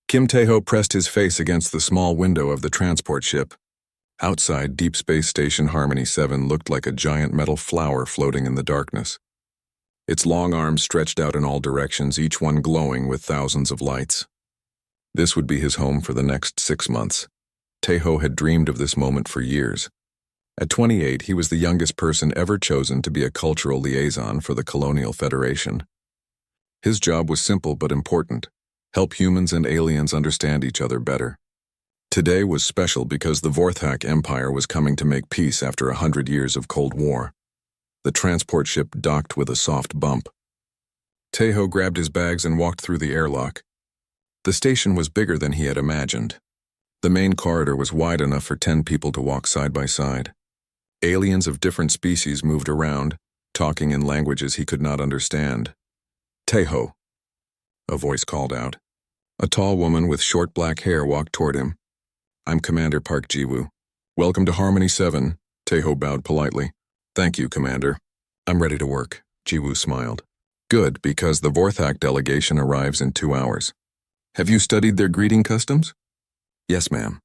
Kim Tae-ho pressed his face against the small window of the transport ship. Outside, Deep Space Station Harmony 7 looked like a giant metal flower floating in the darkness. Its long arms stretched out in all directions, each one glowing with thousands of lights. This would be his home for the next 6 months. Tae-ho had dreamed of this moment for years. At 28, he was the youngest person ever chosen to be a cultural liaison for the Colonial Federation. His job was simple but important: help humans and aliens understand each other better. Today was special because the Vorthak Empire was coming to make peace after 100 years of Cold War. The transport ship docked with a soft bump. Tae-ho grabbed his bags and walked through the airlock. The station was bigger than he had imagined. The main corridor was wide enough for 10 people to walk side by side. Aliens of different species moved around, talking in languages he could not understand. "Tae-ho," a voice called out. A tall woman with short black hair walked toward him. "I'm Commander Park Ji-woo. Welcome to Harmony 7, Tae-ho bowed politely. "Thank you, Commander. I'm ready to work," Ji-woo smiled. "Good, because the Vorthak delegation arrives in 2 hours. Have you studied their greeting customs?" "Yes, ma'am."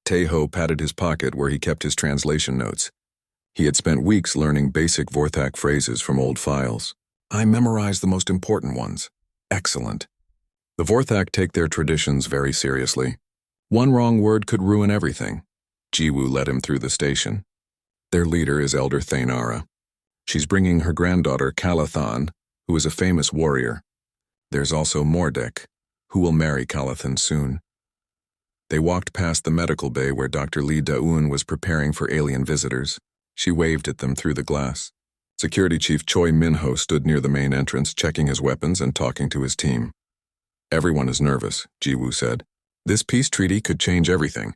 Tae-ho patted his pocket where he kept his translation notes. He had spent weeks learning basic Vorthak phrases from old files. "I memorized the most important ones." "Excellent." The Vorthak take their traditions very seriously. One wrong word could ruin everything. Ji-woo led him through the station. Their leader is Elder Thaynara. She's bringing her granddaughter Calathan, who is a famous warrior. There's also Mordek, who will marry Calathan soon. They walked past the medical bay where Dr. Lee Da-eun was preparing for alien visitors. She waved at them through the glass. Security Chief Choi Min-ho stood near the main entrance, checking his weapons and talking to his team. "Everyone is nervous," Ji-woo said. "This peace treaty could change everything.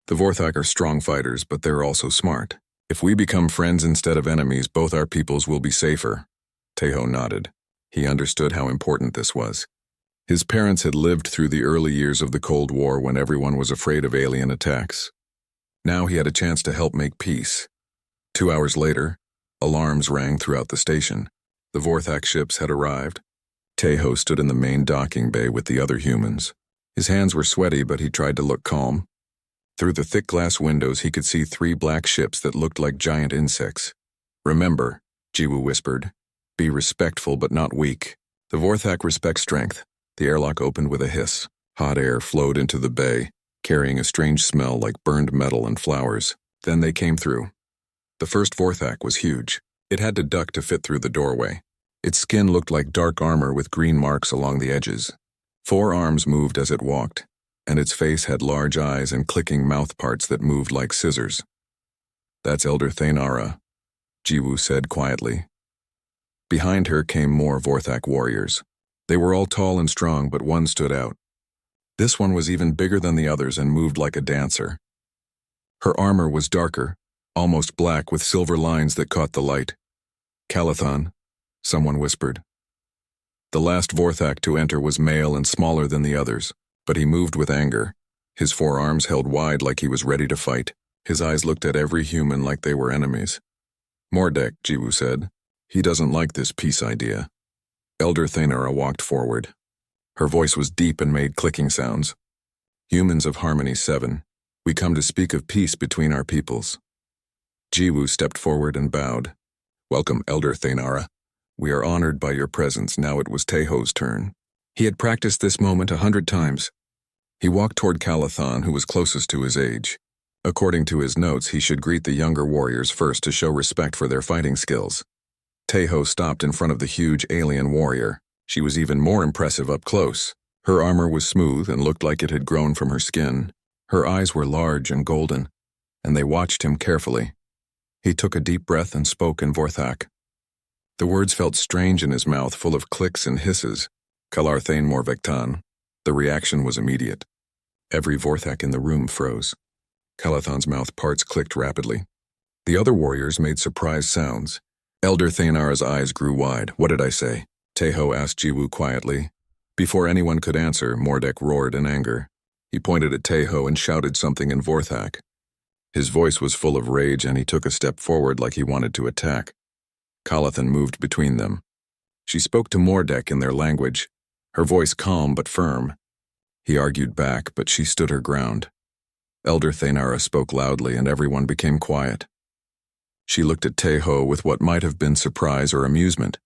The Vorthak are strong fighters, but they're also smart. If we become friends instead of enemies, both our peoples will be safer." Tae-ho nodded. He understood how important this was. His parents had lived through the early years of the Cold War when everyone was afraid of alien attacks. Now he had a chance to help make peace. 2 hours later, alarms rang throughout the station. The Vorthak ships had arrived. Tae-ho stood in the main docking bay with the other humans. His hands were sweaty, but he tried to look calm. Through the thick glass windows, he could see 3 black ships that looked like giant insects. "Remember," Ji-woo whispered, "be respectful but not weak. The Vorthak respect strength." The airlock opened with a hiss. Hot air flowed into the bay, carrying a strange smell like burned metal and flowers. Then they came through. The first Vorthak was huge. It had to duck to fit through the doorway. Its skin looked like dark armor with green marks along the edges. 4 arms moved as it walked, and its face had large eyes and clicking mouth parts that moved like scissors. "That's Elder Thaynara," Ji-woo said quietly. Behind her came more Vorthak warriors. They were all tall and strong, but one stood out. This one was even bigger than the others and moved like a dancer. Her armor was darker, almost black with silver lines that caught the light. "Calathan," someone whispered. The last Vorthak to enter was male and smaller than the others, but he moved with anger. His 4 arms held wide like he was ready to fight. His eyes looked at every human like they were enemies. "Mordek," Ji-woo said. "He doesn't like this peace idea." Elder Thaynara walked forward. Her voice was deep and made clicking sounds. "Humans of Harmony 7, we come to speak of peace between our peoples." Ji-woo stepped forward and bowed. "Welcome, Elder Thaynara. We are honored by your presence." Now it was Tae-ho's turn. He had practiced this moment 100 times. He walked toward Calathan, who was closest to his age. According to his notes, he should greet the younger warriors first to show respect for their fighting skills. Tae-ho stopped in front of the huge alien warrior. She was even more impressive up close. Her armor was smooth and looked like it had grown from her skin. Her eyes were large and golden, and they watched him carefully. He took a deep breath and spoke in Vorthak. The words felt strange in his mouth, full of clicks and hisses. "Kalarthane Morvektan." The reaction was immediate. Every Vorthak in the room froze. Calathan's mouth parts clicked rapidly. The other warriors made surprised sounds. Elder Thaynara's eyes grew wide. "What did I say?" Tae-ho asked Ji-woo quietly. Before anyone could answer, Mordek roared in anger. He pointed at Tae-ho and shouted something in Vorthak. His voice was full of rage, and he took a step forward like he wanted to attack. Calathan moved between them. She spoke to Mordek in their language, her voice calm but firm. He argued back, but she stood her ground. Elder Thaynara spoke loudly, and everyone became quiet. She looked at Taeho with what might have been surprise or amusement.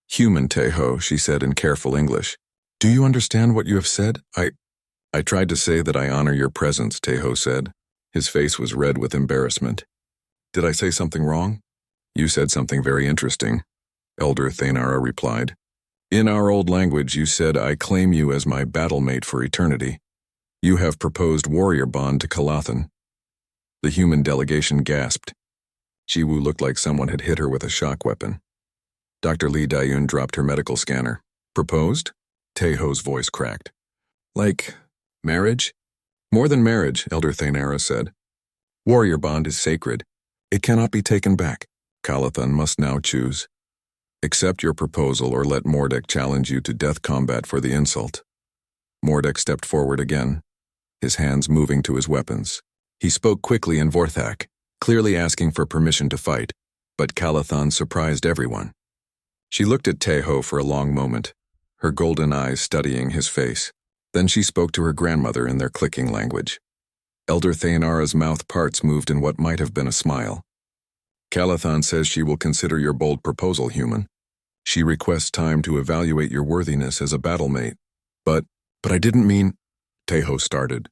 "Human Taeho," she said in careful English. "Do you understand what you have said? I tried to say that I honor your presence," Taeho said. His face was red with embarrassment. "Did I say something wrong?" "You said something very interesting," Elder Thaynara replied. "In our old language, you said, 'I claim you as my battlemate for eternity.' You have proposed warrior bond to Kalathan." The human delegation gasped. Jiwoo looked like someone had hit her with a shock weapon. Dr. Lee Dayun dropped her medical scanner. "Proposed?" Taeho's voice cracked. "Like marriage?" "More than marriage," Elder Thaynara said. "Warrior bond is sacred. It cannot be taken back. Kalathan must now choose. Accept your proposal or let Mordek challenge you to death combat for the insult." Mordek stepped forward again, his hands moving to his weapons. He spoke quickly in Vorthak, clearly asking for permission to fight, but Kalathan surprised everyone. She looked at Taeho for a long moment, her golden eyes studying his face. Then she spoke to her grandmother in their clicking language. Elder Thaynara's mouth parts moved in what might have been a smile. "Kalathan says she will consider your bold proposal, human. She requests time to evaluate your worthiness as a battlemate. But I didn't mean—" Taeho started.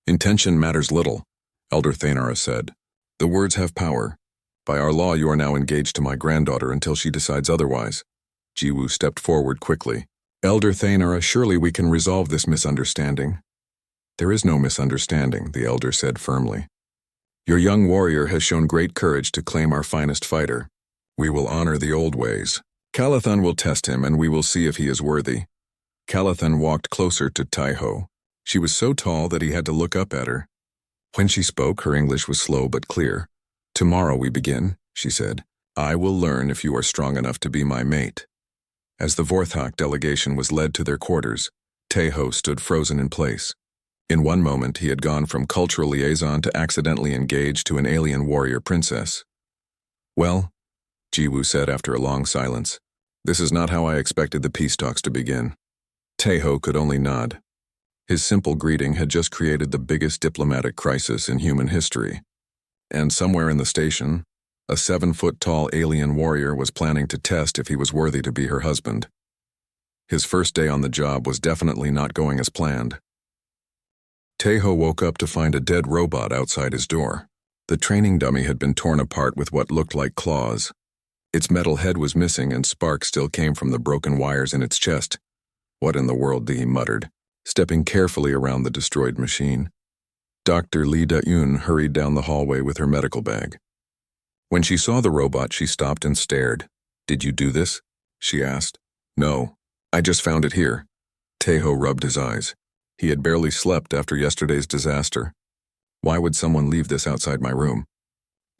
"Intention matters little," Elder Thaynara said. "The words have power. By our law, you are now engaged to my granddaughter until she decides otherwise." Jiwoo stepped forward quickly. "Elder Thaynara, surely we can resolve this misunderstanding." "There is no misunderstanding," the elder said firmly. "Your young warrior has shown great courage to claim our finest fighter. We will honor the old ways. Kalathan will test him, and we will see if he is worthy." Kalathan walked closer to Taeho. She was so tall that he had to look up at her. When she spoke, her English was slow but clear. "Tomorrow we begin," she said. "I will learn if you are strong enough to be my mate." As the Vorthak delegation was led to their quarters, Taeho stood frozen in place. In one moment, he had gone from cultural liaison to accidentally engaged to an alien warrior princess. "Well," Jiwoo said after a long silence, "this is not how I expected the peace talks to begin." Taeho could only nod. His simple greeting had just created the biggest diplomatic crisis in human history. And somewhere in the station, a 7-foot-tall alien warrior was planning to test if he was worthy to be her husband. His first day on the job was definitely not going as planned. Taeho woke up to find a dead robot outside his door. The training dummy had been torn apart with what looked like claws. Its metal head was missing and sparks still came from the broken wires in its chest. "What in the world?" he muttered, stepping carefully around the destroyed machine. Dr. Lee Da-eun hurried down the hallway with her medical bag. When she saw the robot, she stopped and stared. "Did you do this?" she asked. "No, I just found it here." Taeho rubbed his eyes. He had barely slept after yesterday's disaster. Why would someone leave this outside my room?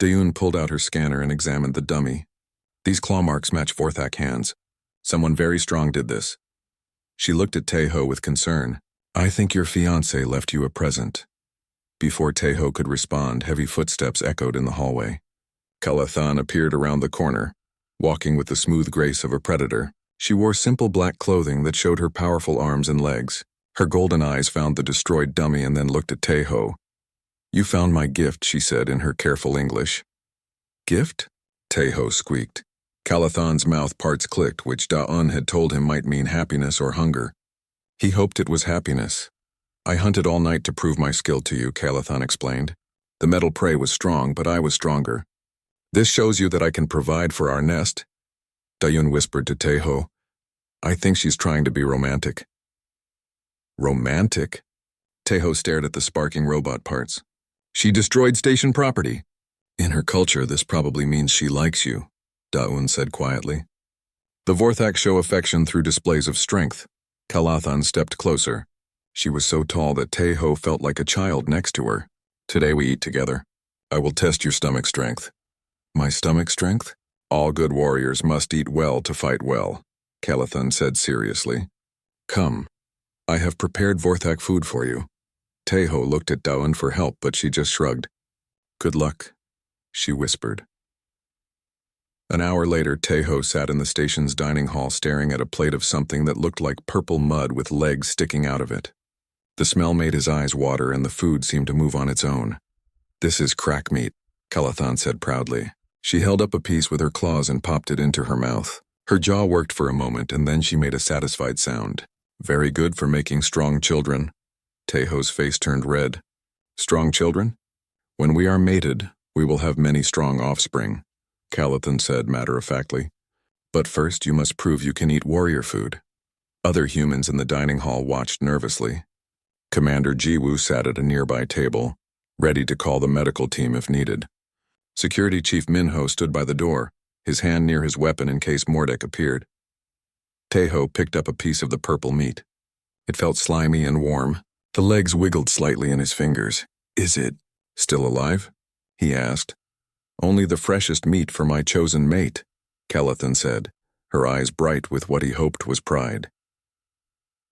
Da-eun pulled out her scanner and examined the dummy. "These claw marks match Vorthak hands. Someone very strong did this." She looked at Taeho with concern. "I think your fiancé left you a present." Before Taeho could respond, heavy footsteps echoed in the hallway. Kalathan appeared around the corner, walking with the smooth grace of a predator. She wore simple black clothing that showed her powerful arms and legs. Her golden eyes found the destroyed dummy and then looked at Taeho. "You found my gift," she said in her careful English. "Gift?" Taeho squeaked. Kalathan's mouth parts clicked, which Da-eun had told him might mean happiness or hunger. He hoped it was happiness. "I hunted all night to prove my skill to you," Kalathan explained. "The metal prey was strong, but I was stronger. This shows you that I can provide for our nest." Da-eun whispered to Taeho. "I think she's trying to be romantic." "Romantic?" Taeho stared at the sparking robot parts. "She destroyed station property." "In her culture, this probably means she likes you," Da-eun said quietly. "The Vorthak show affection through displays of strength." Kalathan stepped closer. She was so tall that Taeho felt like a child next to her. "Today we eat together. I will test your stomach strength." "My stomach strength?" "All good warriors must eat well to fight well," Kalathan said seriously. "Come. I have prepared Vorthak food for you." Taeho looked at Da-eun for help, but she just shrugged. "Good luck," she whispered. An hour later, Taeho sat in the station's dining hall staring at a plate of something that looked like purple mud with legs sticking out of it. The smell made his eyes water and the food seemed to move on its own. "This is crack meat," Calathan said proudly. She held up a piece with her claws and popped it into her mouth. Her jaw worked for a moment and then she made a satisfied sound. "Very good for making strong children." Teho's face turned red. "Strong children? When we are mated, we will have many strong offspring," Calathan said matter-of-factly. "But first you must prove you can eat warrior food." Other humans in the dining hall watched nervously. Commander Jiwoo sat at a nearby table, ready to call the medical team if needed. Security Chief Minho stood by the door, his hand near his weapon in case Mordek appeared. Teho picked up a piece of the purple meat. It felt slimy and warm. The legs wiggled slightly in his fingers. "Is it still alive?" he asked. "Only the freshest meat for my chosen mate," Calathan said, her eyes bright with what he hoped was pride.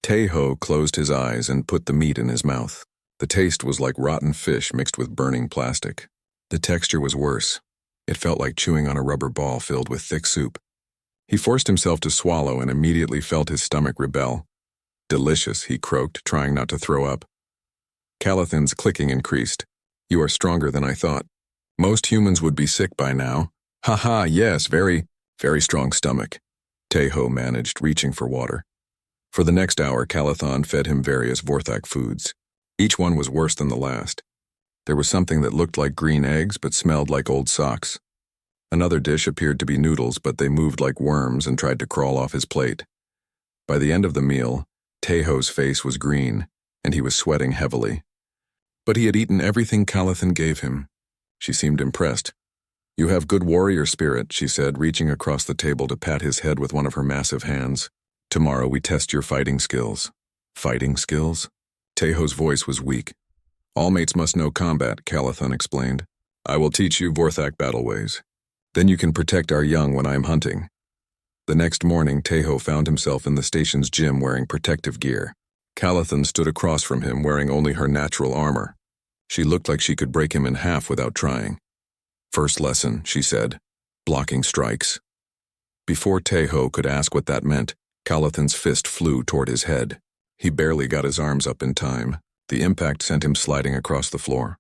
Teho closed his eyes and put the meat in his mouth. The taste was like rotten fish mixed with burning plastic. The texture was worse. It felt like chewing on a rubber ball filled with thick soup. He forced himself to swallow and immediately felt his stomach rebel. "Delicious," he croaked, trying not to throw up. Calathan's clicking increased. "You are stronger than I thought. Most humans would be sick by now." "Ha, yes, very strong stomach," Teho managed, reaching for water. For the next hour, Calathan fed him various Vorthak foods. Each one was worse than the last. There was something that looked like green eggs but smelled like old socks. Another dish appeared to be noodles, but they moved like worms and tried to crawl off his plate. By the end of the meal, Teho's face was green, and he was sweating heavily. But he had eaten everything Calathan gave him. She seemed impressed. "You have good warrior spirit," she said, reaching across the table to pat his head with one of her massive hands. "Tomorrow we test your fighting skills." "Fighting skills?" Teho's voice was weak. "All mates must know combat," Calathan explained. "I will teach you Vorthak battle ways. Then you can protect our young when I am hunting." The next morning, Teho found himself in the station's gym wearing protective gear. Calathan stood across from him wearing only her natural armor. She looked like she could break him in half without trying. "First lesson," she said, "blocking strikes." Before Teho could ask what that meant, Calathan's fist flew toward his head. He barely got his arms up in time. The impact sent him sliding across the floor.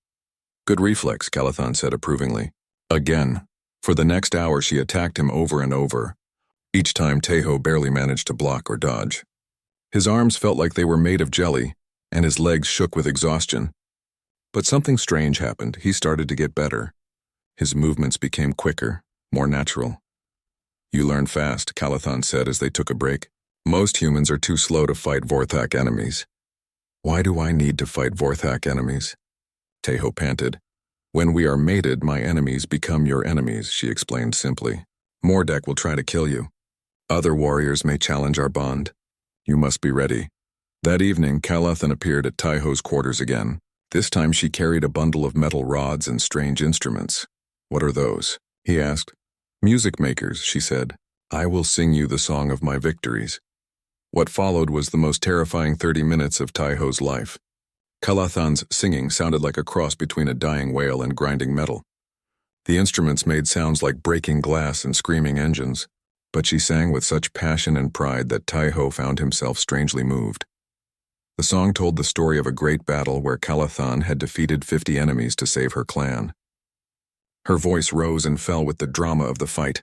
"Good reflex," Calathan said approvingly. Again. For the next hour she attacked him over and over. Each time Teho barely managed to block or dodge. His arms felt like they were made of jelly, and his legs shook with exhaustion. But something strange happened. He started to get better. His movements became quicker, more natural. "You learn fast," Calathan said as they took a break. "Most humans are too slow to fight Vorthak enemies." "Why do I need to fight Vorthak enemies?" Teho panted. "When we are mated, my enemies become your enemies," she explained simply. "Mordek will try to kill you. Other warriors may challenge our bond. You must be ready." That evening, Calathan appeared at Teho's quarters again. This time she carried a bundle of metal rods and strange instruments. "What are those?" he asked. "Music makers," she said. "I will sing you the song of my victories." What followed was the most terrifying 30 minutes of Teho's life. Calathan's singing sounded like a cross between a dying whale and grinding metal. The instruments made sounds like breaking glass and screaming engines, but she sang with such passion and pride that Teho found himself strangely moved. The song told the story of a great battle where Calathan had defeated 50 enemies to save her clan. Her voice rose and fell with the drama of the fight.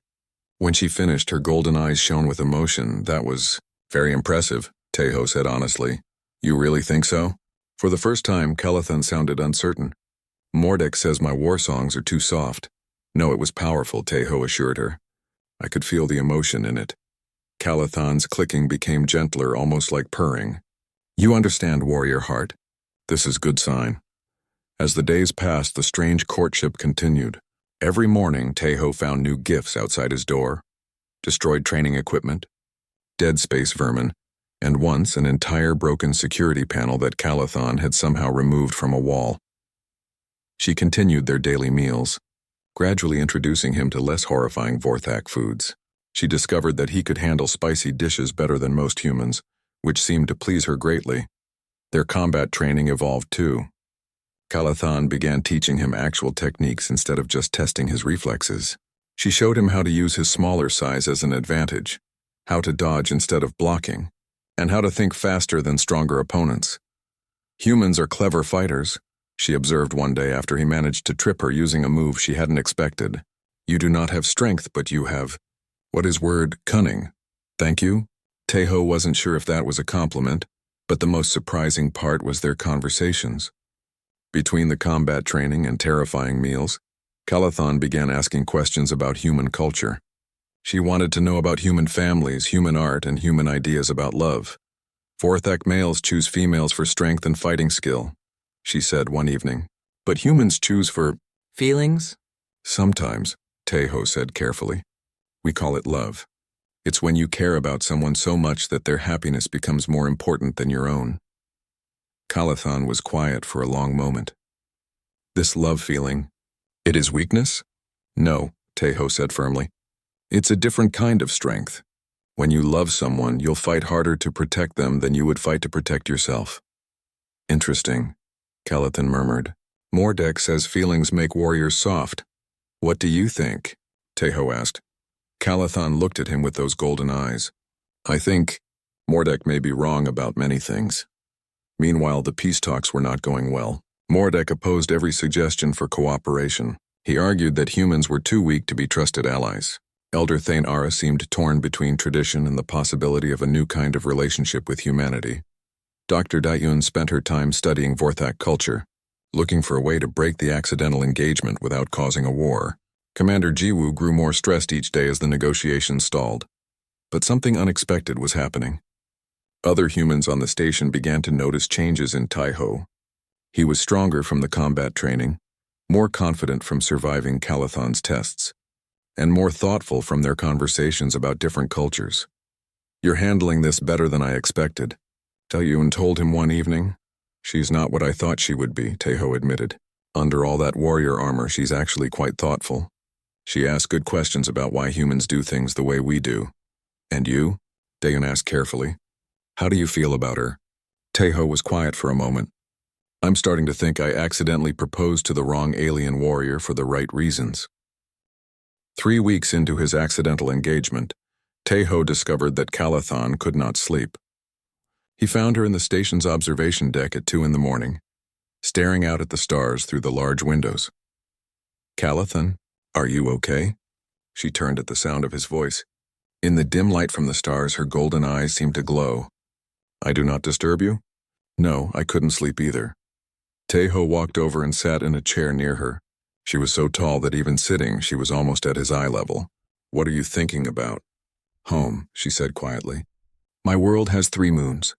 When she finished, her golden eyes shone with emotion. "That was very impressive," Teho said honestly. "You really think so?" For the first time, Calathan sounded uncertain. "Mordek says my war songs are too soft." "No, it was powerful," Teho assured her. "I could feel the emotion in it." Calathan's clicking became gentler, almost like purring. "You understand, warrior heart. This is good sign." As the days passed, the strange courtship continued. Every morning, Teho found new gifts outside his door. Destroyed training equipment, dead space vermin, and once an entire broken security panel that Calathan had somehow removed from a wall. She continued their daily meals, gradually introducing him to less horrifying Vorthak foods. She discovered that he could handle spicy dishes better than most humans, which seemed to please her greatly. Their combat training evolved too. Calathan began teaching him actual techniques instead of just testing his reflexes. She showed him how to use his smaller size as an advantage, how to dodge instead of blocking, and how to think faster than stronger opponents. Humans are clever fighters, she observed one day after he managed to trip her using a move she hadn't expected. You do not have strength, but you have, what is word, cunning. Thank you? Tejo wasn't sure if that was a compliment, but the most surprising part was their conversations. Between the combat training and terrifying meals, Calathon began asking questions about human culture. She wanted to know about human families, human art, and human ideas about love. Vorthak males choose females for strength and fighting skill, she said one evening. But humans choose for feelings? Sometimes, Tejo said carefully. We call it love. It's when you care about someone so much that their happiness becomes more important than your own. Calathon was quiet for a long moment. This love feeling, it is weakness? No, Tejo said firmly. It's a different kind of strength. When you love someone, you'll fight harder to protect them than you would fight to protect yourself. Interesting, Calathon murmured. Mordek says feelings make warriors soft. What do you think? Tejo asked. Calathon looked at him with those golden eyes. I think Mordek may be wrong about many things. Meanwhile, the peace talks were not going well. Mordek opposed every suggestion for cooperation. He argued that humans were too weak to be trusted allies. Elder Thane Ara seemed torn between tradition and the possibility of a new kind of relationship with humanity. Dr. Dayun spent her time studying Vorthak culture, looking for a way to break the accidental engagement without causing a war. Commander Jiwoo grew more stressed each day as the negotiations stalled. But something unexpected was happening. Other humans on the station began to notice changes in Tejo. He was stronger from the combat training, more confident from surviving Calathon's tests, and more thoughtful from their conversations about different cultures. You're handling this better than I expected, Dayun told him one evening. She's not what I thought she would be, Tejo admitted. Under all that warrior armor, she's actually quite thoughtful. She asks good questions about why humans do things the way we do. And you? Dayun asked carefully. How do you feel about her? Tejo was quiet for a moment. I'm starting to think I accidentally proposed to the wrong alien warrior for the right reasons. 3 weeks into his accidental engagement, Tejo discovered that Calathon could not sleep. He found her in the station's observation deck at 2 a.m, staring out at the stars through the large windows. Calathon, are you okay? She turned at the sound of his voice. In the dim light from the stars, her golden eyes seemed to glow. I do not disturb you? No, I couldn't sleep either. Tejo walked over and sat in a chair near her. She was so tall that even sitting, she was almost at his eye level. What are you thinking about? Home, she said quietly. My world has 3 moons.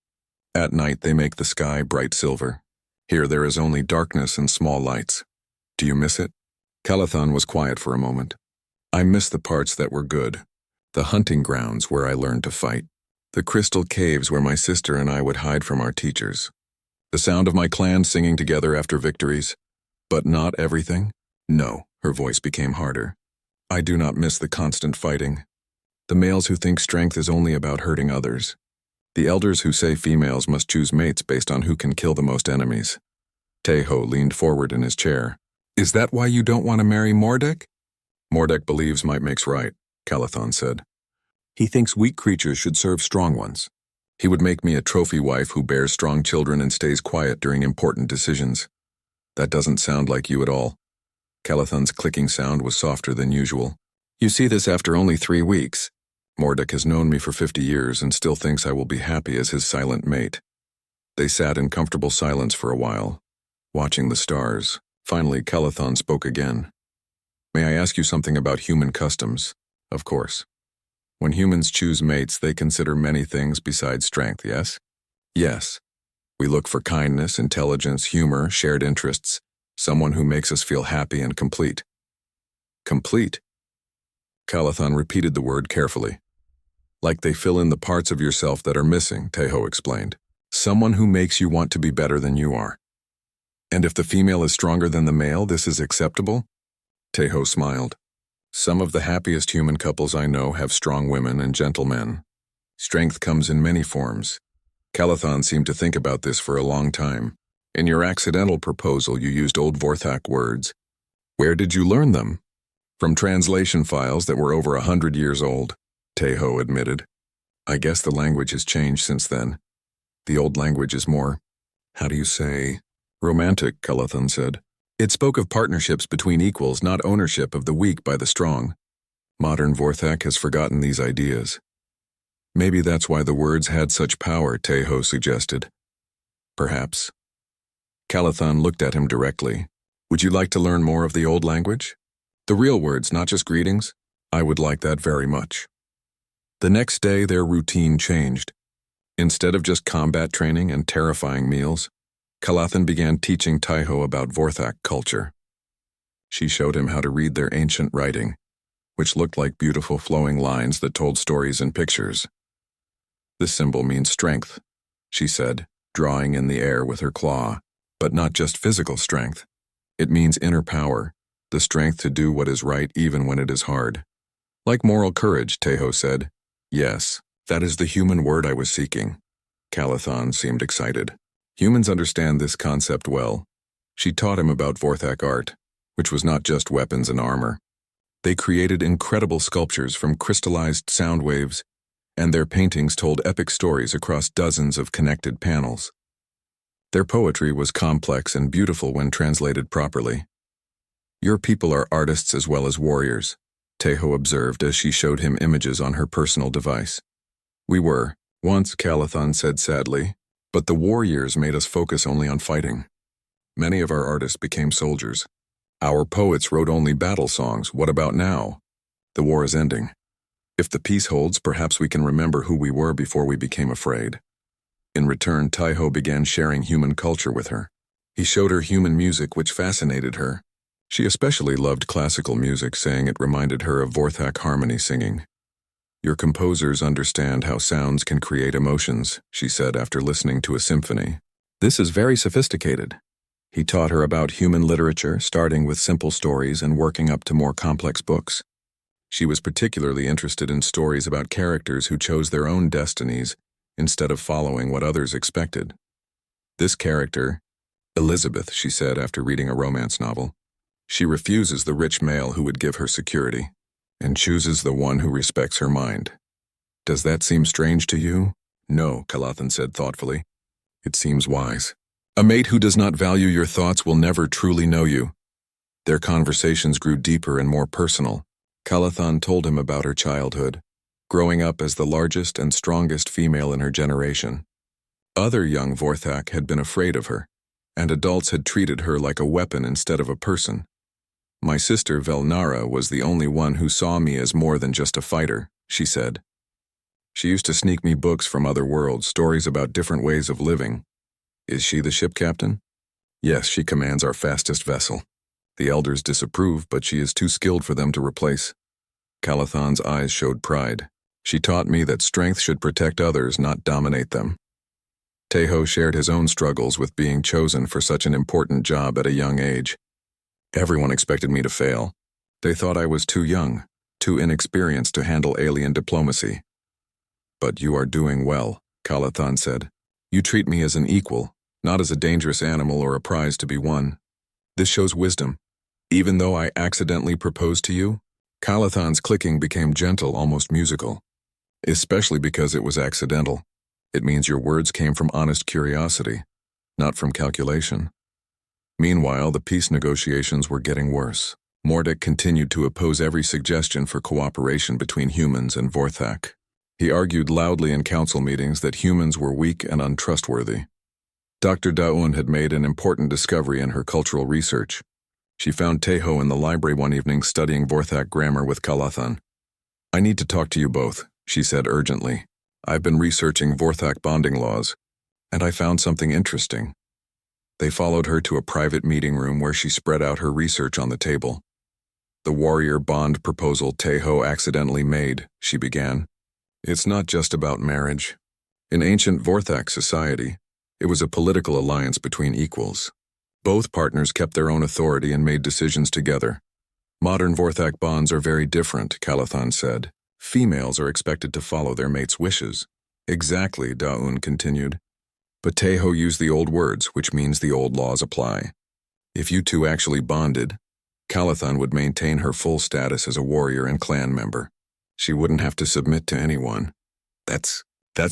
At night, they make the sky bright silver. Here there is only darkness and small lights. Do you miss it? Calathon was quiet for a moment. I miss the parts that were good. The hunting grounds where I learned to fight. The crystal caves where my sister and I would hide from our teachers. The sound of my clan singing together after victories. But not everything? No, her voice became harder. I do not miss the constant fighting. The males who think strength is only about hurting others. The elders who say females must choose mates based on who can kill the most enemies. Tejo leaned forward in his chair. Is that why you don't want to marry Mordek? Mordek believes might makes right, Calathon said. He thinks weak creatures should serve strong ones. He would make me a trophy wife who bears strong children and stays quiet during important decisions. That doesn't sound like you at all. Calathon's clicking sound was softer than usual. You see this after only 3 weeks. Mordek has known me for 50 years and still thinks I will be happy as his silent mate. They sat in comfortable silence for a while, watching the stars. Finally, Calathon spoke again. May I ask you something about human customs? Of course. When humans choose mates, they consider many things besides strength, yes? Yes. We look for kindness, intelligence, humor, shared interests, someone who makes us feel happy and complete. Complete? Calathon repeated the word carefully. Like they fill in the parts of yourself that are missing, Tejo explained. Someone who makes you want to be better than you are. And if the female is stronger than the male, this is acceptable? Tejo smiled. Some of the happiest human couples I know have strong women and gentle men. Strength comes in many forms. Calathon seemed to think about this for a long time. In your accidental proposal, you used old Vorthak words. Where did you learn them? From translation files that were over 100 years old, Tejo admitted. I guess the language has changed since then. The old language is more How do you say? Romantic, Calathan said. It spoke of partnerships between equals, not ownership of the weak by the strong. Modern Vorthak has forgotten these ideas. Maybe that's why the words had such power, Teho suggested. Perhaps. Calathan looked at him directly. Would you like to learn more of the old language? The real words, not just greetings? I would like that very much. The next day, their routine changed. Instead of just combat training and terrifying meals, Calathan began teaching Taiho about Vorthak culture. She showed him how to read their ancient writing, which looked like beautiful flowing lines that told stories and pictures. This symbol means strength, she said, drawing in the air with her claw, but not just physical strength. It means inner power, the strength to do what is right even when it is hard. Like moral courage, Teho said. Yes, that is the human word I was seeking. Calathan seemed excited. Humans understand this concept well. She taught him about Vorthak art, which was not just weapons and armor. They created incredible sculptures from crystallized sound waves, and their paintings told epic stories across dozens of connected panels. Their poetry was complex and beautiful when translated properly. Your people are artists as well as warriors, Teho observed as she showed him images on her personal device. We were, once, Calathan said sadly, but the war years made us focus only on fighting. Many of our artists became soldiers. Our poets wrote only battle songs. What about now? The war is ending. If the peace holds, perhaps we can remember who we were before we became afraid. In return, Taiho began sharing human culture with her. He showed her human music, which fascinated her. She especially loved classical music, saying it reminded her of Vorthak harmony singing. Your composers understand how sounds can create emotions, she said after listening to a symphony. This is very sophisticated. He taught her about human literature, starting with simple stories and working up to more complex books. She was particularly interested in stories about characters who chose their own destinies instead of following what others expected. This character, Elizabeth, she said after reading a romance novel, she refuses the rich male who would give her security, and chooses the one who respects her mind. Does that seem strange to you? No, Calathan said thoughtfully. It seems wise. A mate who does not value your thoughts will never truly know you. Their conversations grew deeper and more personal. Calathan told him about her childhood, growing up as the largest and strongest female in her generation. Other young Vorthak had been afraid of her, and adults had treated her like a weapon instead of a person. My sister Velnara was the only one who saw me as more than just a fighter, she said. She used to sneak me books from other worlds, stories about different ways of living. Is she the ship captain? Yes, she commands our fastest vessel. The elders disapprove, but she is too skilled for them to replace. Calathan's eyes showed pride. She taught me that strength should protect others, not dominate them. Teho shared his own struggles with being chosen for such an important job at a young age. Everyone expected me to fail. They thought I was too young, too inexperienced to handle alien diplomacy. But you are doing well, Calathan said. You treat me as an equal, not as a dangerous animal or a prize to be won. This shows wisdom. Even though I accidentally proposed to you, Calathan's clicking became gentle, almost musical. Especially because it was accidental. It means your words came from honest curiosity, not from calculation. Meanwhile, the peace negotiations were getting worse. Mordek continued to oppose every suggestion for cooperation between humans and Vorthak. He argued loudly in council meetings that humans were weak and untrustworthy. Dr. Daun had made an important discovery in her cultural research. She found Teho in the library one evening studying Vorthak grammar with Calathan. I need to talk to you both, she said urgently. I've been researching Vorthak bonding laws, and I found something interesting. They followed her to a private meeting room where she spread out her research on the table. The warrior bond proposal Teho accidentally made, she began. It's not just about marriage. In ancient Vorthak society, it was a political alliance between equals. Both partners kept their own authority and made decisions together. Modern Vorthak bonds are very different, Calathan said. Females are expected to follow their mate's wishes. Exactly, Daun continued. But Teho used the old words, which means the old laws apply. If you two actually bonded, Calathan would maintain her full status as a warrior and clan member. She wouldn't have to submit to anyone. That's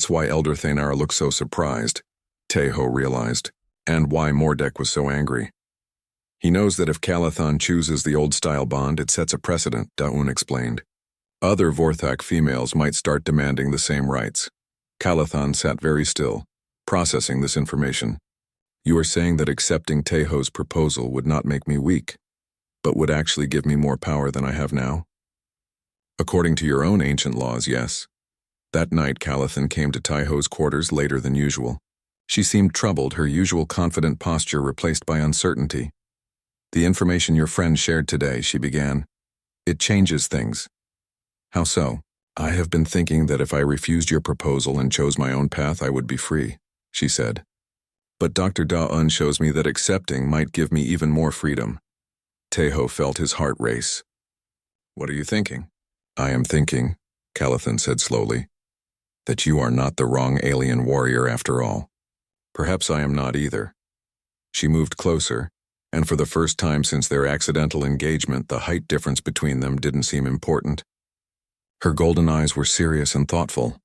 why Elder Thanar looks so surprised, Teho realized. and why Mordek was so angry. He knows that if Calathon chooses the old-style bond, it sets a precedent, Daun explained. Other Vorthak females might start demanding the same rights. Calathon sat very still, processing this information. You are saying that accepting Teho's proposal would not make me weak, but would actually give me more power than I have now? According to your own ancient laws, yes. That night, Calathon came to Teho's quarters later than usual. She seemed troubled, her usual confident posture replaced by uncertainty. The information your friend shared today, she began. It changes things. How so? I have been thinking that if I refused your proposal and chose my own path, I would be free, she said. But Dr. Daun shows me that accepting might give me even more freedom. Teho felt his heart race. What are you thinking? I am thinking, Calathon said slowly, that you are not the wrong alien warrior after all. Perhaps I am not either. She moved closer, and for the first time since their accidental engagement, the height difference between them didn't seem important. Her golden eyes were serious and thoughtful.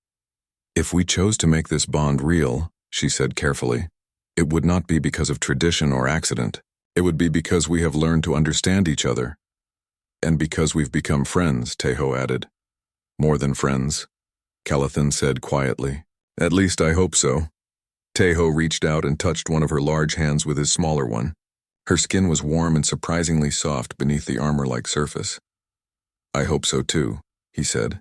If we chose to make this bond real, she said carefully, it would not be because of tradition or accident. It would be because we have learned to understand each other. And because we've become friends, Teho added. More than friends, Calathon said quietly. At least I hope so. Teho reached out and touched one of her large hands with his smaller one. Her skin was warm and surprisingly soft beneath the armor-like surface. I hope so too, he said.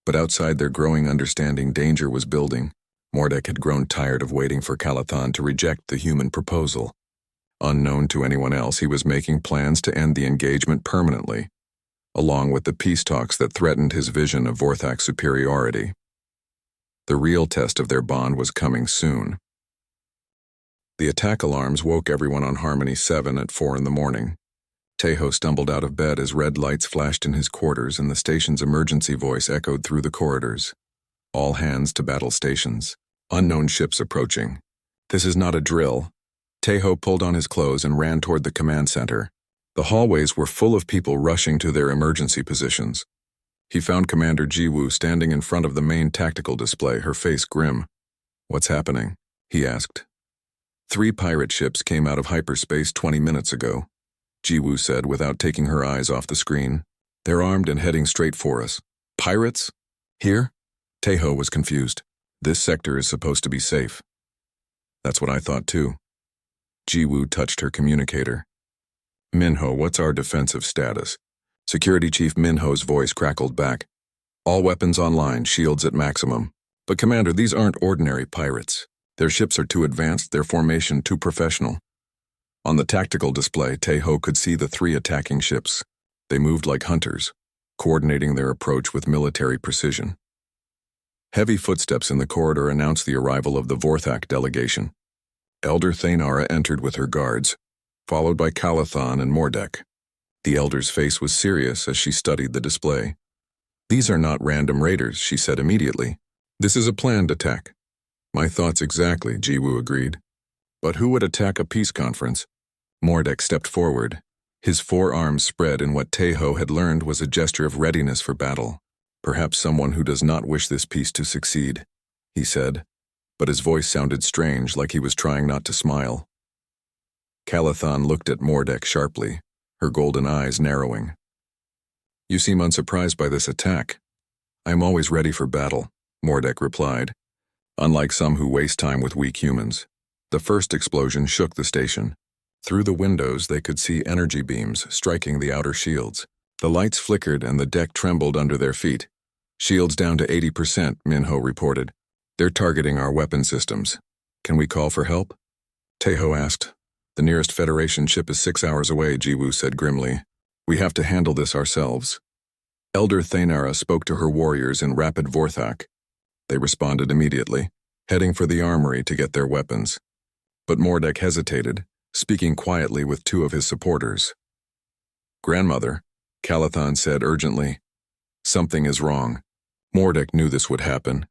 But outside their growing understanding, danger was building. Mordek had grown tired of waiting for Calathon to reject the human proposal. Unknown to anyone else, he was making plans to end the engagement permanently, along with the peace talks that threatened his vision of Vorthak superiority. The real test of their bond was coming soon. The attack alarms woke everyone on Harmony 7 at 4 in the morning. Teho stumbled out of bed as red lights flashed in his quarters and the station's emergency voice echoed through the corridors. All hands to battle stations. Unknown ships approaching. This is not a drill. Teho pulled on his clothes and ran toward the command center. The hallways were full of people rushing to their emergency positions. He found Commander Jiwoo standing in front of the main tactical display, her face grim. What's happening? He asked. 3 pirate ships came out of hyperspace 20 minutes ago, Jiwoo said without taking her eyes off the screen. They're armed and heading straight for us. Pirates? Here? Teho was confused. This sector is supposed to be safe. That's what I thought too. Jiwoo touched her communicator. Minho, what's our defensive status? Security Chief Minho's voice crackled back. All weapons online, shields at maximum. But Commander, these aren't ordinary pirates. Their ships are too advanced, their formation too professional. On the tactical display, Teho could see the 3 attacking ships. They moved like hunters, coordinating their approach with military precision. Heavy footsteps in the corridor announced the arrival of the Vorthak delegation. Elder Thanara entered with her guards, followed by Calathon and Mordek. The Elder's face was serious as she studied the display. These are not random raiders, she said immediately. This is a planned attack. My thoughts exactly, Jiwoo agreed. But who would attack a peace conference? Mordek stepped forward. His 4 arms spread in what Teho had learned was a gesture of readiness for battle. Perhaps someone who does not wish this peace to succeed, he said, but his voice sounded strange, like he was trying not to smile. Calathon looked at Mordek sharply, her golden eyes narrowing. You seem unsurprised by this attack. I am always ready for battle, Mordek replied, unlike some who waste time with weak humans. The first explosion shook the station. Through the windows they could see energy beams striking the outer shields. The lights flickered and the deck trembled under their feet. Shields down to 80%, Minho reported. They're targeting our weapon systems. Can we call for help? Teho asked. The nearest Federation ship is 6 hours away, Jiwoo said grimly. We have to handle this ourselves. Elder Thanara spoke to her warriors in rapid Vorthak. They responded immediately, heading for the armory to get their weapons. But Mordek hesitated, speaking quietly with 2 of his supporters. Grandmother, Calathon said urgently. Something is wrong. Mordek knew this would happen.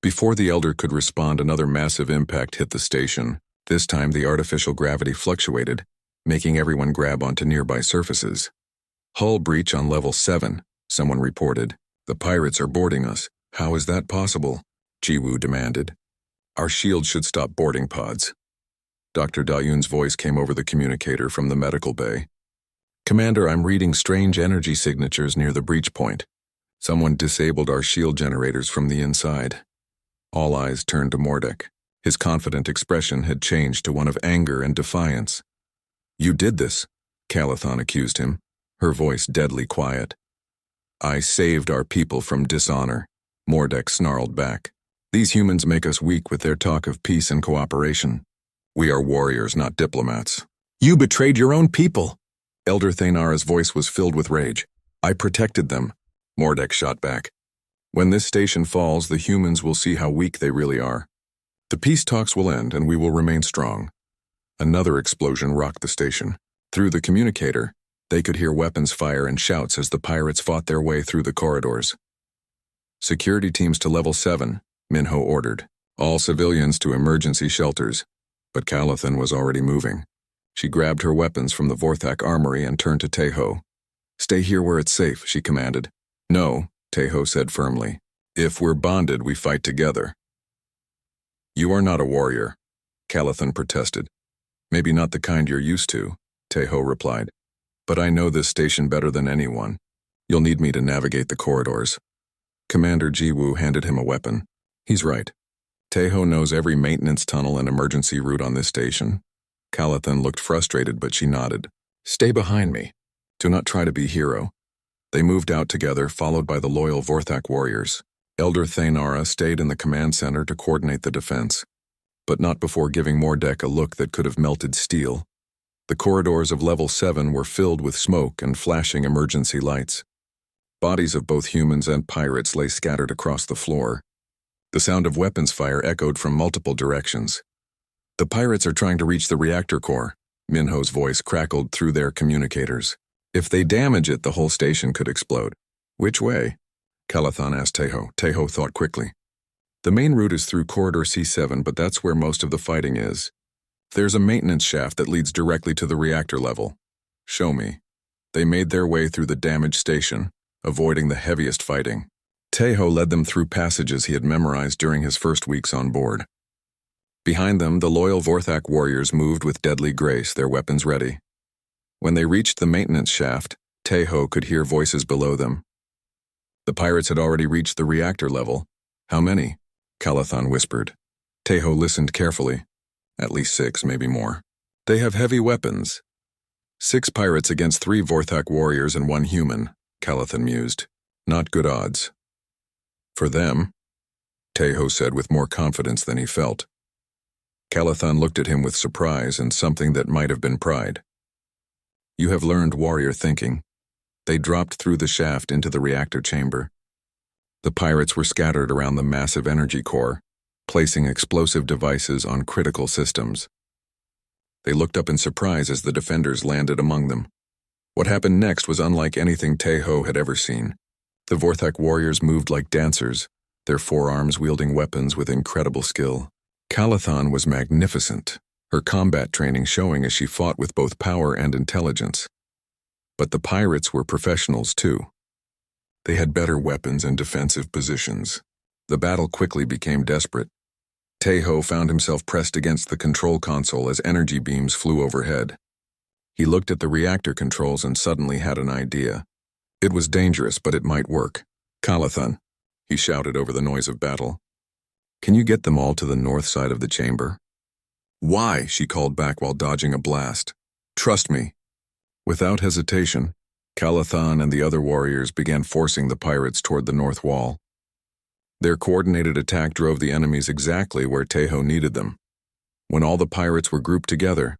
Before the Elder could respond, another massive impact hit the station. This time the artificial gravity fluctuated, making everyone grab onto nearby surfaces. Hull breach on level 7, someone reported. The pirates are boarding us. How is that possible? Jiwoo demanded. Our shields should stop boarding pods. Dr. Dalyun's voice came over the communicator from the medical bay. Commander, I'm reading strange energy signatures near the breach point. Someone disabled our shield generators from the inside. All eyes turned to Mordek. His confident expression had changed to one of anger and defiance. You did this, Calathon accused him, her voice deadly quiet. I saved our people from dishonor, Mordek snarled back. These humans make us weak with their talk of peace and cooperation. We are warriors, not diplomats. You betrayed your own people. Elder Thanara's voice was filled with rage. I protected them, Mordek shot back. When this station falls, the humans will see how weak they really are. The peace talks will end and we will remain strong. Another explosion rocked the station. Through the communicator, they could hear weapons fire and shouts as the pirates fought their way through the corridors. Security teams to level 7, Minho ordered. All civilians to emergency shelters. But Calathon was already moving. She grabbed her weapons from the Vorthak armory and turned to Tejo. Stay here where it's safe, she commanded. No, Tejo said firmly. If we're bonded, we fight together. You are not a warrior, Calathon protested. Maybe not the kind you're used to, Tejo replied. But I know this station better than anyone. You'll need me to navigate the corridors. Commander Jiwoo handed him a weapon. He's right. Tejo knows every maintenance tunnel and emergency route on this station. Calathon looked frustrated, but she nodded. Stay behind me. Do not try to be hero. They moved out together, followed by the loyal Vorthak warriors. Elder Thanara stayed in the command center to coordinate the defense, but not before giving Mordek a look that could have melted steel. The corridors of level 7 were filled with smoke and flashing emergency lights. Bodies of both humans and pirates lay scattered across the floor. The sound of weapons fire echoed from multiple directions. The pirates are trying to reach the reactor core, Minho's voice crackled through their communicators. If they damage it, the whole station could explode. Which way? Calathon asked Tejo. Tejo thought quickly. The main route is through corridor C7, but that's where most of the fighting is. There's a maintenance shaft that leads directly to the reactor level. Show me. They made their way through the damaged station, avoiding the heaviest fighting. Tejo led them through passages he had memorized during his first weeks on board. Behind them, the loyal Vorthak warriors moved with deadly grace, their weapons ready. When they reached the maintenance shaft, Tejo could hear voices below them. The pirates had already reached the reactor level. How many? Calathon whispered. Tejo listened carefully. At least 6, maybe more. They have heavy weapons. 6 pirates against 3 Vorthak warriors and 1 human, Calathon mused. Not good odds. For them, Tejo said with more confidence than he felt. Calathon looked at him with surprise and something that might have been pride. You have learned warrior thinking. They dropped through the shaft into the reactor chamber. The pirates were scattered around the massive energy core, placing explosive devices on critical systems. They looked up in surprise as the defenders landed among them. What happened next was unlike anything Tejo had ever seen. The Vorthak warriors moved like dancers, their forearms wielding weapons with incredible skill. Calathon was magnificent, her combat training showing as she fought with both power and intelligence. But the pirates were professionals too. They had better weapons and defensive positions. The battle quickly became desperate. Tejo found himself pressed against the control console as energy beams flew overhead. He looked at the reactor controls and suddenly had an idea. It was dangerous, but it might work. Calathon, he shouted over the noise of battle. Can you get them all to the north side of the chamber? Why? She called back while dodging a blast. Trust me. Without hesitation, Calathon and the other warriors began forcing the pirates toward the north wall. Their coordinated attack drove the enemies exactly where Tejo needed them. When all the pirates were grouped together,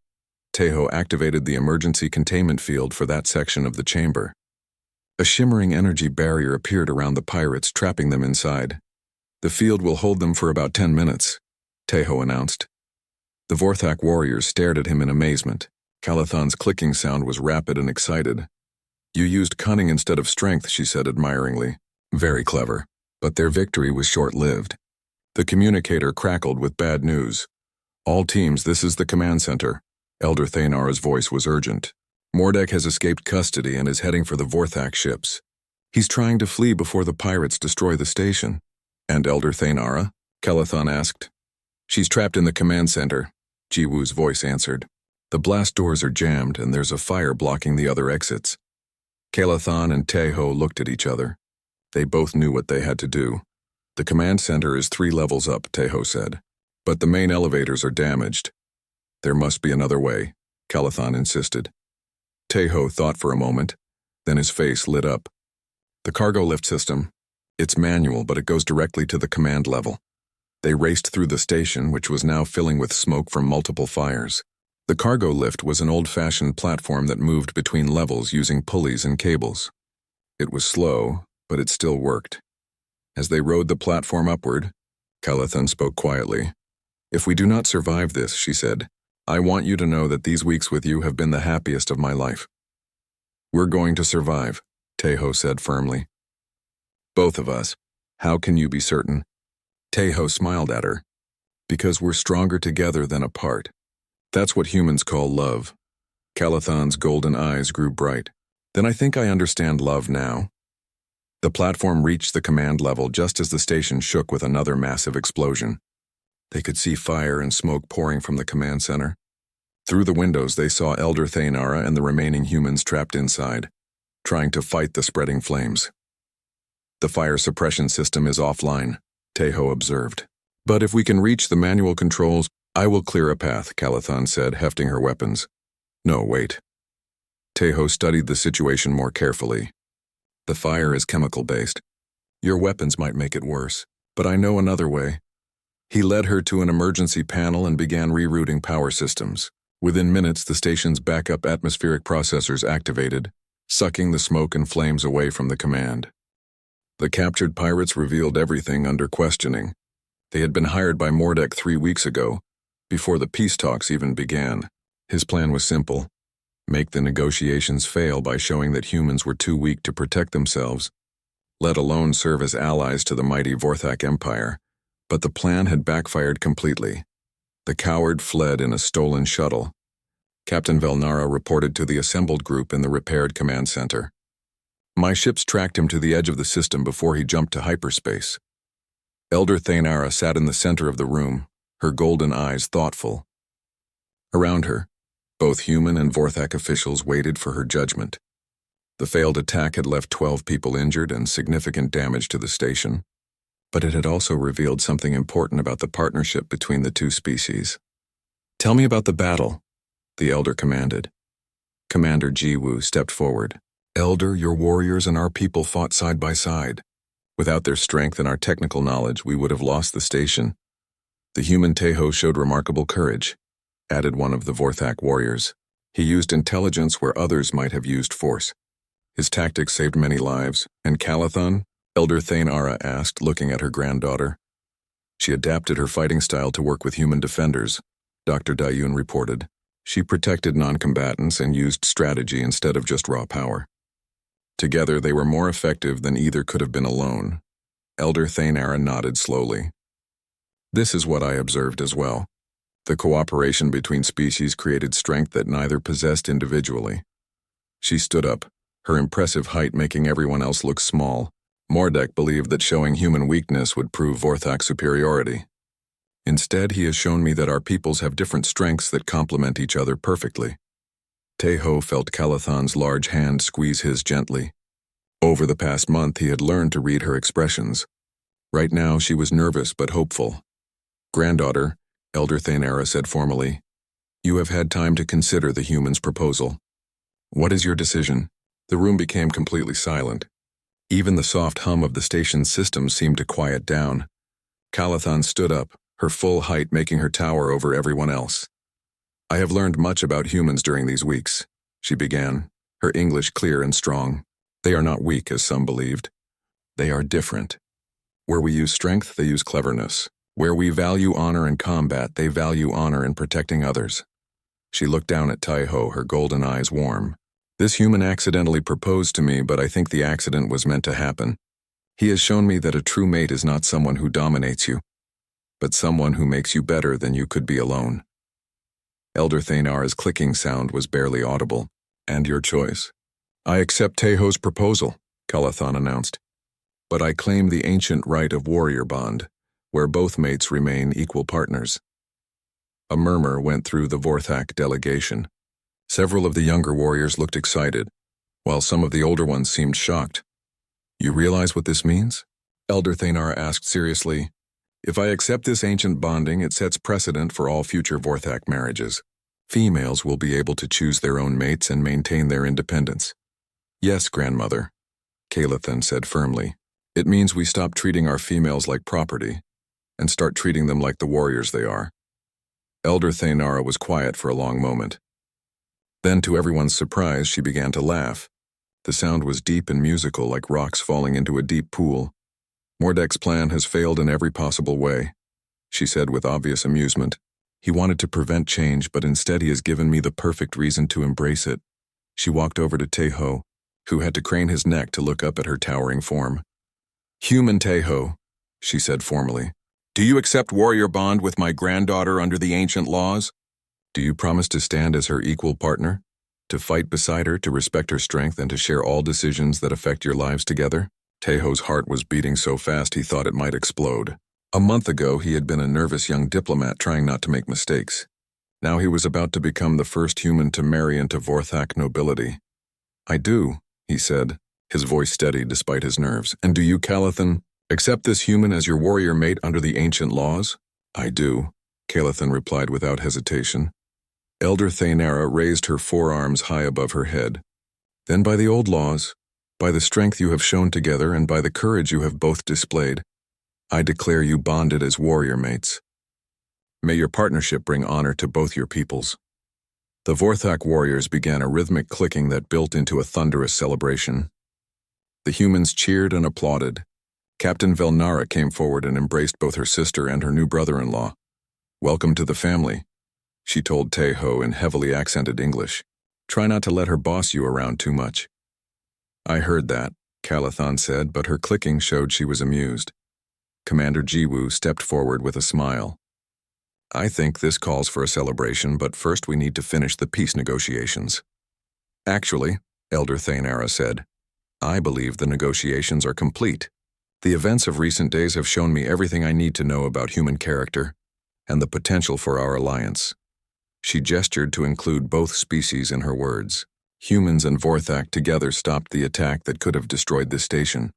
Tejo activated the emergency containment field for that section of the chamber. A shimmering energy barrier appeared around the pirates, trapping them inside. The field will hold them for about 10 minutes, Tejo announced. The Vorthak warriors stared at him in amazement. Calathon's clicking sound was rapid and excited. You used cunning instead of strength, she said admiringly. Very clever. But their victory was short-lived. The communicator crackled with bad news. All teams, this is the command center. Elder Thanara's voice was urgent. Mordek has escaped custody and is heading for the Vorthak ships. He's trying to flee before the pirates destroy the station. And Elder Thanara? Calathon asked. She's trapped in the command center. Jiwoo's voice answered. The blast doors are jammed and there's a fire blocking the other exits. Kalathan and Taeho looked at each other. They both knew what they had to do. The command center is 3 levels up, Taeho said. But the main elevators are damaged. There must be another way, Kalathan insisted. Taeho thought for a moment, then his face lit up. The cargo lift system. It's manual, but it goes directly to the command level. They raced through the station, which was now filling with smoke from multiple fires. The cargo lift was an old-fashioned platform that moved between levels using pulleys and cables. It was slow, but it still worked. As they rode the platform upward, Kalathan spoke quietly. If we do not survive this, she said, I want you to know that these weeks with you have been the happiest of my life. We're going to survive, Taeho said firmly. Both of us. How can you be certain? Taeho smiled at her. Because we're stronger together than apart. That's what humans call love. Kalathan's golden eyes grew bright. Then I think I understand love now. The platform reached the command level just as the station shook with another massive explosion. They could see fire and smoke pouring from the command center. Through the windows they saw Elder Thaynara and the remaining humans trapped inside, trying to fight the spreading flames. The fire suppression system is offline, Taeho observed. But if we can reach the manual controls, I will clear a path, Kalathan said, hefting her weapons. No, wait. Taeho studied the situation more carefully. The fire is chemical-based. Your weapons might make it worse, but I know another way. He led her to an emergency panel and began rerouting power systems. Within minutes, the station's backup atmospheric processors activated, sucking the smoke and flames away from the command. The captured pirates revealed everything under questioning. They had been hired by Mordek 3 weeks ago, before the peace talks even began. His plan was simple. Make the negotiations fail by showing that humans were too weak to protect themselves, let alone serve as allies to the mighty Vorthak Empire. But the plan had backfired completely. The coward fled in a stolen shuttle. Captain Velnara reported to the assembled group in the repaired command center. My ships tracked him to the edge of the system before he jumped to hyperspace. Elder Thaynara sat in the center of the room, her golden eyes thoughtful. Around her, both human and Vorthak officials waited for her judgment. The failed attack had left 12 people injured and significant damage to the station, but it had also revealed something important about the partnership between the two species. Tell me about the battle, the Elder commanded. Commander Jiwoo stepped forward. Elder, your warriors and our people fought side by side. Without their strength and our technical knowledge, we would have lost the station. The human Taeho showed remarkable courage, added one of the Vorthak warriors. He used intelligence where others might have used force. His tactics saved many lives, and Kalathan? Elder Thaynara asked, looking at her granddaughter. She adapted her fighting style to work with human defenders, Dr. Dayun reported. She protected non-combatants and used strategy instead of just raw power. Together, they were more effective than either could have been alone. Elder Thaynara nodded slowly. This is what I observed as well. The cooperation between species created strength that neither possessed individually. She stood up, her impressive height making everyone else look small. Mordek believed that showing human weakness would prove Vorthak superiority. Instead, he has shown me that our peoples have different strengths that complement each other perfectly. Taeho felt Kalathan's large hand squeeze his gently. Over the past month, he had learned to read her expressions. Right now, she was nervous but hopeful. Granddaughter, Elder Thaynara said formally, you have had time to consider the human's proposal. What is your decision? The room became completely silent. Even the soft hum of the station's system seemed to quiet down. Kalathan stood up, her full height making her tower over everyone else. I have learned much about humans during these weeks, she began, her English clear and strong. They are not weak, as some believed. They are different. Where we use strength, they use cleverness. Where we value honor in combat, they value honor in protecting others. She looked down at Taeho, her golden eyes warm. This human accidentally proposed to me, but I think the accident was meant to happen. He has shown me that a true mate is not someone who dominates you, but someone who makes you better than you could be alone. Elder Thaynara's clicking sound was barely audible. And your choice? I accept Taeho's proposal, Kalathan announced. But I claim the ancient right of warrior bond, where both mates remain equal partners. A murmur went through the Vorthak delegation. Several of the younger warriors looked excited, while some of the older ones seemed shocked. You realize what this means? Elder Thanar asked seriously. If I accept this ancient bonding, it sets precedent for all future Vorthak marriages. Females will be able to choose their own mates and maintain their independence. Yes, grandmother, Calathan said firmly. It means we stop treating our females like property and start treating them like the warriors they are. Elder Thaynara was quiet for a long moment. Then, to everyone's surprise, she began to laugh. The sound was deep and musical, like rocks falling into a deep pool. Mordek's plan has failed in every possible way, she said with obvious amusement. He wanted to prevent change, but instead he has given me the perfect reason to embrace it. She walked over to Teho, who had to crane his neck to look up at her towering form. Human Teho, she said formally, do you accept warrior bond with my granddaughter under the ancient laws? Do you promise to stand as her equal partner? To fight beside her, to respect her strength, and to share all decisions that affect your lives together? Teho's heart was beating so fast he thought it might explode. A month ago, he had been a nervous young diplomat trying not to make mistakes. Now he was about to become the first human to marry into Vorthak nobility. I do, he said, his voice steady despite his nerves. And do you, Calathan, accept this human as your warrior mate under the ancient laws? I do, Calathan replied without hesitation. Elder Thaynara raised her forearms high above her head. Then by the old laws, by the strength you have shown together and by the courage you have both displayed, I declare you bonded as warrior mates. May your partnership bring honor to both your peoples. The Vorthak warriors began a rhythmic clicking that built into a thunderous celebration. The humans cheered and applauded. Captain Velnara came forward and embraced both her sister and her new brother-in-law. Welcome to the family, she told Teho in heavily accented English. Try not to let her boss you around too much. I heard that, Calathan said, but her clicking showed she was amused. Commander Jiwoo stepped forward with a smile. I think this calls for a celebration, but first we need to finish the peace negotiations. Actually, Elder Thaynara said, I believe the negotiations are complete. The events of recent days have shown me everything I need to know about human character and the potential for our alliance. She gestured to include both species in her words. Humans and Vorthak together stopped the attack that could have destroyed this station.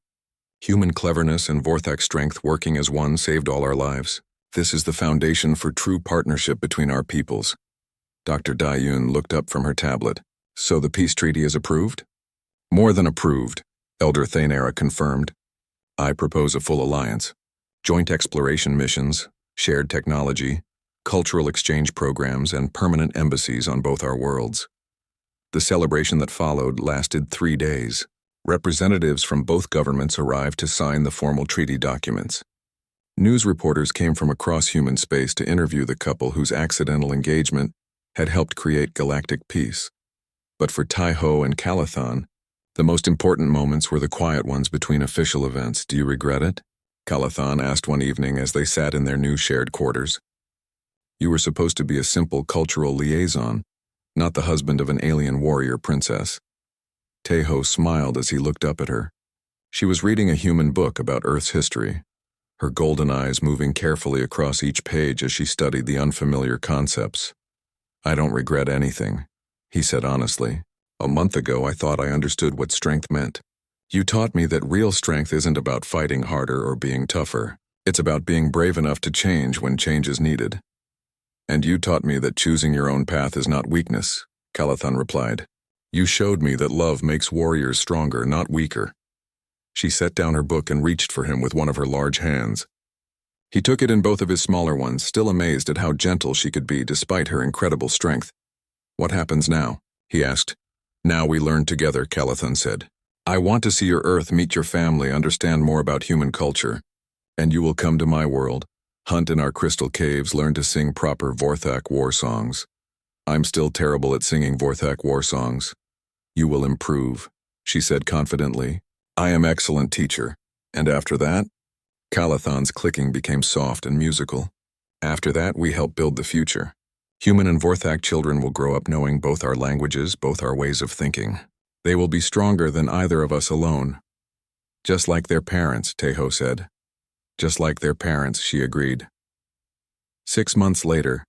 Human cleverness and Vorthak strength working as one saved all our lives. This is the foundation for true partnership between our peoples. Dr. Dayun looked up from her tablet. So the peace treaty is approved? More than approved, Elder Thaynara confirmed. I propose a full alliance. Joint exploration missions, shared technology, cultural exchange programs, and permanent embassies on both our worlds. The celebration that followed lasted 3 days. Representatives from both governments arrived to sign the formal treaty documents. News reporters came from across human space to interview the couple whose accidental engagement had helped create galactic peace. But for Teho and Calathan, the most important moments were the quiet ones between official events. Do you regret it? Calathan asked one evening as they sat in their new shared quarters. You were supposed to be a simple cultural liaison, not the husband of an alien warrior princess. Teho smiled as he looked up at her. She was reading a human book about Earth's history, her golden eyes moving carefully across each page as she studied the unfamiliar concepts. I don't regret anything, he said honestly. A month ago I thought I understood what strength meant. You taught me that real strength isn't about fighting harder or being tougher. It's about being brave enough to change when change is needed. And you taught me that choosing your own path is not weakness, Calathan replied. You showed me that love makes warriors stronger, not weaker. She set down her book and reached for him with one of her large hands. He took it in both of his smaller ones, still amazed at how gentle she could be despite her incredible strength. What happens now? He asked. Now we learn together, Calathan said. I want to see your Earth, meet your family, understand more about human culture. And you will come to my world, hunt in our crystal caves, learn to sing proper Vorthak war songs. I'm still terrible at singing Vorthak war songs. You will improve, she said confidently. I am excellent teacher. And after that? Calathan's clicking became soft and musical. After that, we help build the future. Human and Vorthak children will grow up knowing both our languages, both our ways of thinking. They will be stronger than either of us alone. Just like their parents, Teho said. Just like their parents, she agreed. 6 months later,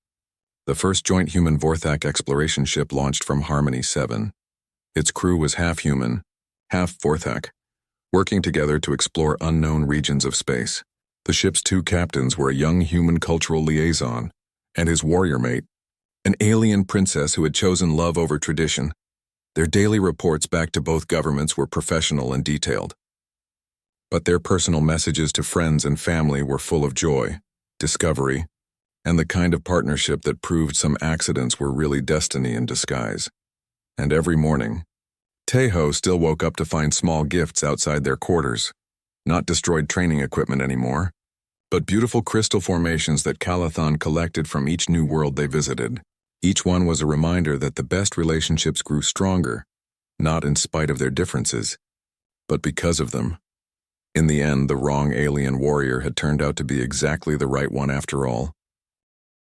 The first joint human Vorthak exploration ship launched from Harmony 7. Its crew was half human, half Vorthak, working together to explore unknown regions of space. The ship's two captains were a young human cultural liaison and his warrior mate, an alien princess who had chosen love over tradition. Their daily reports back to both governments were professional and detailed. But their personal messages to friends and family were full of joy, discovery, and the kind of partnership that proved some accidents were really destiny in disguise. And every morning, Tejo still woke up to find small gifts outside their quarters, not destroyed training equipment anymore, but beautiful crystal formations that Calathon collected from each new world they visited. Each one was a reminder that the best relationships grew stronger, not in spite of their differences, but because of them. In the end, the wrong alien warrior had turned out to be exactly the right one after all.